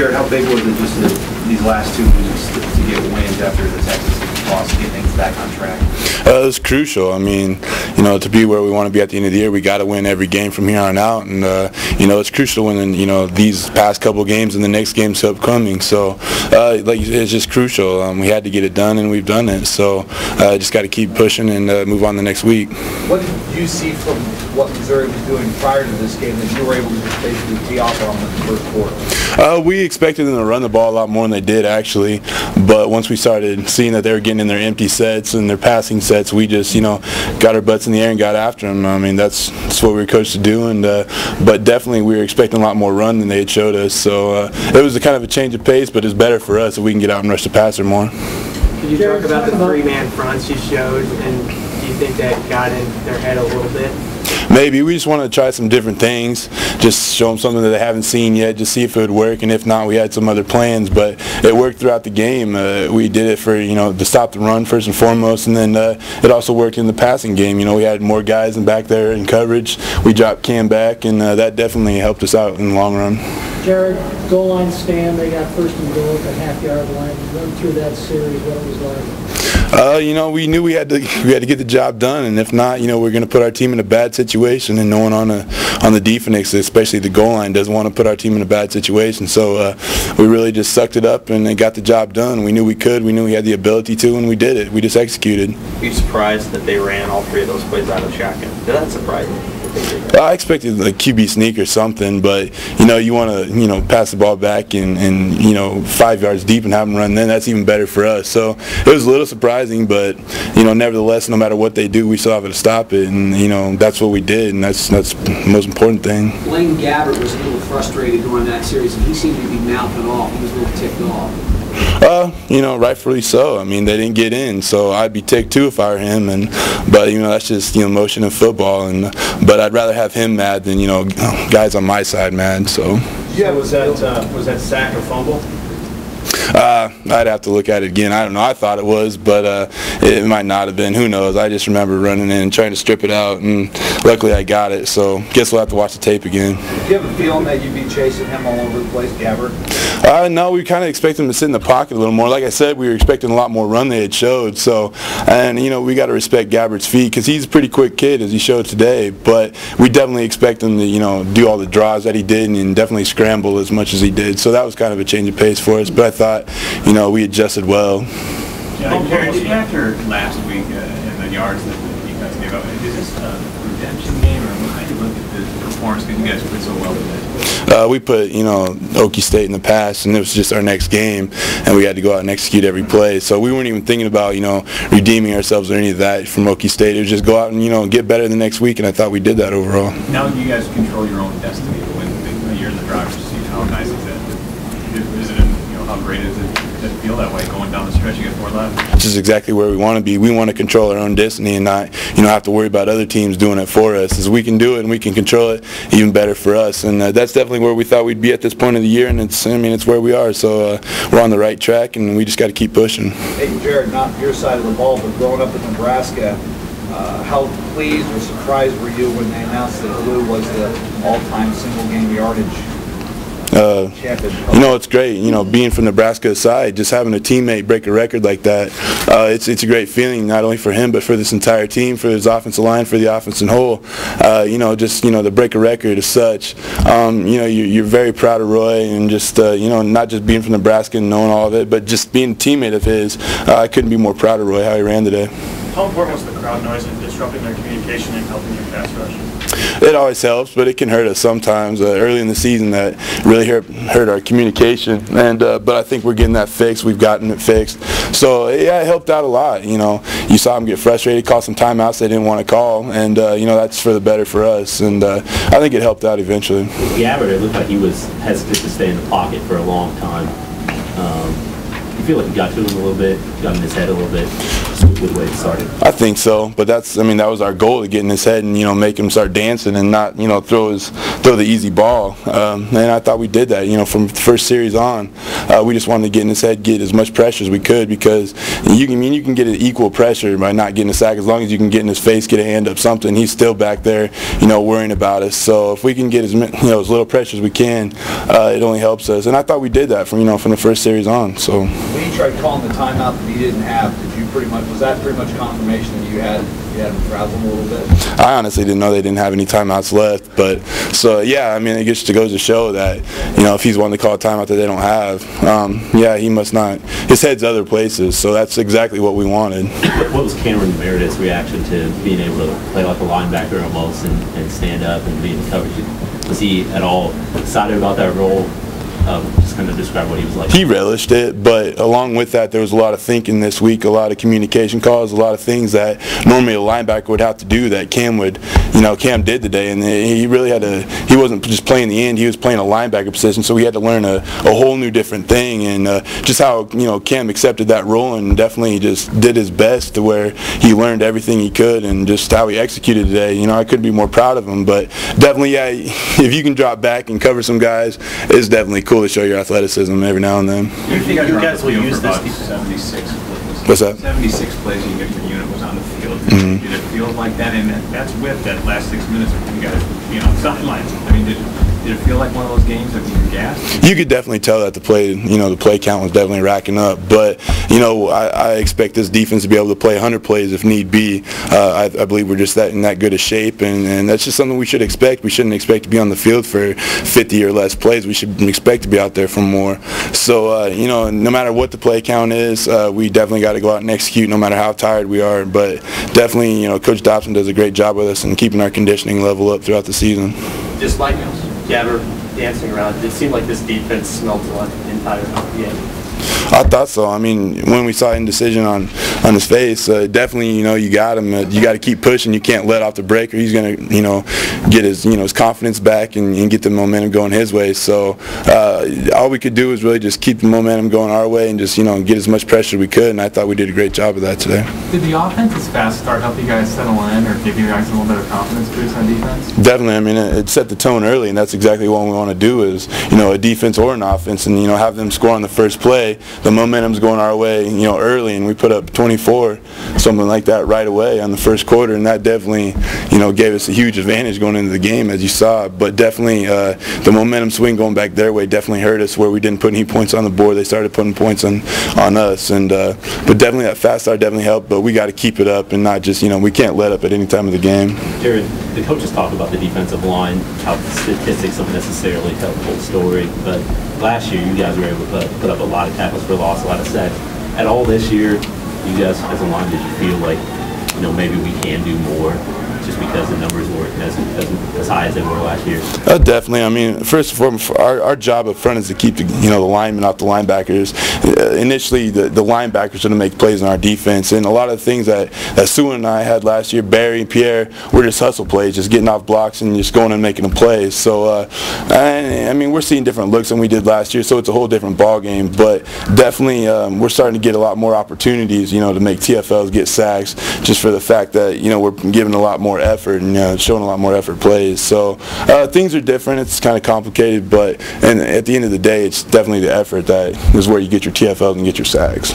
Jared, how big was it just these last 2 weeks to get wins after the Texas loss, to get things back on track? It was crucial. I mean, to be where we want to be at the end of the year, we got to win every game from here on out, and it's crucial when these past couple games and the next game's upcoming. So, it's just crucial. We had to get it done, and we've done it. So, just got to keep pushing and move on the next week. What did you see from what Missouri was doing prior to this game that you were able to just basically tee off on in the first quarter? We expected them to run the ball a lot more than they did, actually. But once we started seeing that they were getting in their empty sets and their passing sets, we just, got our butts in the air and got after them. I mean, that's what we were coached to do. And but definitely we were expecting a lot more run than they had showed us. So it was a kind of a change of pace, but it's better for us if we can get out and rush the passer more. Can you talk about the three-man fronts you showed, and do you think that got in their head a little bit? Maybe. We just want to try some different things, just show them something that they haven't seen yet, just see if it would work, and if not, we had some other plans, but it worked throughout the game. We did it for, to stop the run first and foremost, and then it also worked in the passing game. We had more guys in back there in coverage. We dropped Cam back, and that definitely helped us out in the long run. Jared, goal line stand, they got first and goal at the half-yard line. Run through that series, what it was like. We knew we had to get the job done, and if not, we're going to put our team in a bad situation, and no one on the defense, especially the goal line, doesn't want to put our team in a bad situation. So we really just sucked it up and got the job done. We knew we could, we knew we had the ability to, and we did it. We just executed. Are you surprised that they ran all 3 of those plays out of Shotgun? Did that surprise you? I expected like QB sneak or something, but you want to pass the ball back and 5 yards deep and have them run. Then that's even better for us. So it was a little surprising, but nevertheless, no matter what they do, we still have to stop it, and that's what we did, and that's the most important thing. Blaine Gabbert was a little frustrated during that series, and he seemed to be mouthing off. He was a little ticked off. Rightfully so. I mean, they didn't get in, so I'd be ticked too if I were him. But that's just motion in football. But I'd rather have him mad than guys on my side mad. So. Yeah, was that sack or fumble? I'd have to look at it again. I don't know. I thought it was, but it might not have been. Who knows? I just remember running in and trying to strip it out, and luckily I got it. So guess we'll have to watch the tape again. Do you have a feeling that you'd be chasing him all over the place, Gabbert? No, we kind of expect him to sit in the pocket a little more. Like I said, we were expecting a lot more run they had showed. So, and we got to respect Gabbert's feet because he's a pretty quick kid, as he showed today. But we definitely expect him to do all the draws that he did and definitely scramble as much as he did. So that was kind of a change of pace for us. But I thought, we adjusted well. Yeah, Jared, after last week and the yards that the defense gave up, is this a redemption game, or how do you look at the performance because you guys played so well today? We put, Okie State in the past, and it was just our next game, and we had to go out and execute every play. So we weren't even thinking about, redeeming ourselves or any of that from Okie State. It was just go out and, get better the next week, and I thought we did that overall. Now you guys control your own destiny to win. You're in the driver's seat. How nice is that? Is it, how great is it? Does it feel that way going down the stretch? You get 4 left. This is exactly where we want to be. We want to control our own destiny and not, have to worry about other teams doing it for us. As we can do it and we can control it, even better for us. And that's definitely where we thought we'd be at this point of the year. And it's where we are. So we're on the right track, and we just got to keep pushing. Hey, Jared, not your side of the ball, but growing up in Nebraska, how pleased or surprised were you when they announced that Blue was the all-time single-game yardage? It's great. Being from Nebraska aside, just having a teammate break a record like that, it's a great feeling, not only for him, but for this entire team, for his offensive line, for the offense in whole. To break a record as such, you're very proud of Roy, and just, not just being from Nebraska and knowing all of it, but just being a teammate of his. I couldn't be more proud of Roy, how he ran today. How important was the crowd noise in disrupting their communication and helping your pass rush? It always helps, but it can hurt us sometimes. Early in the season, that really hurt our communication, but I think we're getting that fixed. We've gotten it fixed. So yeah, it helped out a lot. You saw them get frustrated, call some timeouts they didn't want to call, and that's for the better for us. And I think it helped out eventually. Gabbert, it looked like he was hesitant to stay in the pocket for a long time. You feel like you got to him a little bit, got in his head a little bit with the way it started? I think so, but that was our goal, to get in his head and make him start dancing and not throw the easy ball. And I thought we did that from the first series on. we just wanted to get in his head, get as much pressure as we could, because you can get an equal pressure by not getting a sack. As long as you can get in his face, get a hand up, something, he's still back there, worrying about us. So if we can get as as little pressure as we can, it only helps us. And I thought we did that from the first series on. So when you tried calling the timeout that he didn't have, was that pretty much confirmation that you had him frazzled a little bit? I honestly didn't know they didn't have any timeouts left, but so yeah, I mean, it just goes to show that if he's wanting to call a timeout that they don't have, yeah, he must not. His head's other places, so that's exactly what we wanted. What was Cameron Meredith's reaction to being able to play like a linebacker almost and stand up and be in coverage? Was he at all excited about that role? Just kind of describe what he was like. He relished it, but along with that, there was a lot of thinking this week, a lot of communication calls, a lot of things that normally a linebacker would have to do that Cam did today, and he really had to. He wasn't just playing the end; he was playing a linebacker position, so he had to learn a whole new different thing, and just how Cam accepted that role and definitely just did his best to where he learned everything he could, and just how he executed today. I couldn't be more proud of him, but definitely, yeah, if you can drop back and cover some guys, it's definitely cool to show your athleticism every now and then. You think you guys will use this? 76 plays. What's that? 76 plays you get your unit was on the field. Mm-hmm. Did it feel like that? And that's with that last 6 minutes of you guys being on the sidelines. I mean, did it feel like one of those games that you gassed? You could definitely tell that the play count was definitely racking up. But I expect this defense to be able to play 100 plays if need be. I believe we're just in that good a shape, and that's just something we should expect. We shouldn't expect to be on the field for 50 or less plays. We should expect to be out there for more. So no matter what the play count is, we definitely got to go out and execute, no matter how tired we are. But definitely, Coach Dobson does a great job with us and keeping our conditioning level up throughout the season. Just like Gabber dancing around, it seemed like this defense smelled like the entire game. I thought so. I mean, when we saw indecision on his face, definitely, you got him. You got to keep pushing. You can't let off the brake, or he's going to, get his confidence back and get the momentum going his way. So all we could do was really just keep the momentum going our way and just, get as much pressure as we could. And I thought we did a great job of that today. Did the offense's fast start help you guys settle in, or give you guys a little bit of confidence boost on defense? Definitely. I mean, it set the tone early, and that's exactly what we want to do is, a defense or an offense, and, have them score on the first play. The momentum's going our way, early, and we put up 24, something like that right away on the first quarter, and that definitely, gave us a huge advantage going into the game, as you saw. But definitely, the momentum swing going back their way definitely hurt us, where we didn't put any points on the board. They started putting points on us, and but definitely that fast start definitely helped. But we got to keep it up and not just, we can't let up at any time of the game. Jared, the coaches talk about the defensive line, how statistics don't necessarily tell the whole story, but last year you guys were able to put up a lot of tackles for loss, a lot of sacks. At all this year, you guys as a line, did you feel like, maybe we can do more just because the numbers weren't as high as they were last year? Definitely. I mean, first and foremost, our job up front is to keep the linemen off the linebackers. Initially, the linebackers are to make plays on our defense, and a lot of the things that Sue and I had last year, Barry and Pierre, were just hustle plays, just getting off blocks and just going and making the plays. So, I mean, we're seeing different looks than we did last year, so it's a whole different ball game. But definitely, we're starting to get a lot more opportunities, to make TFLs get sacks, just for the fact that we're giving a lot more effort and showing a lot more effort plays. So things are different. It's kind of complicated, but at the end of the day, it's definitely the effort that is where you get your TFLs and get your sacks.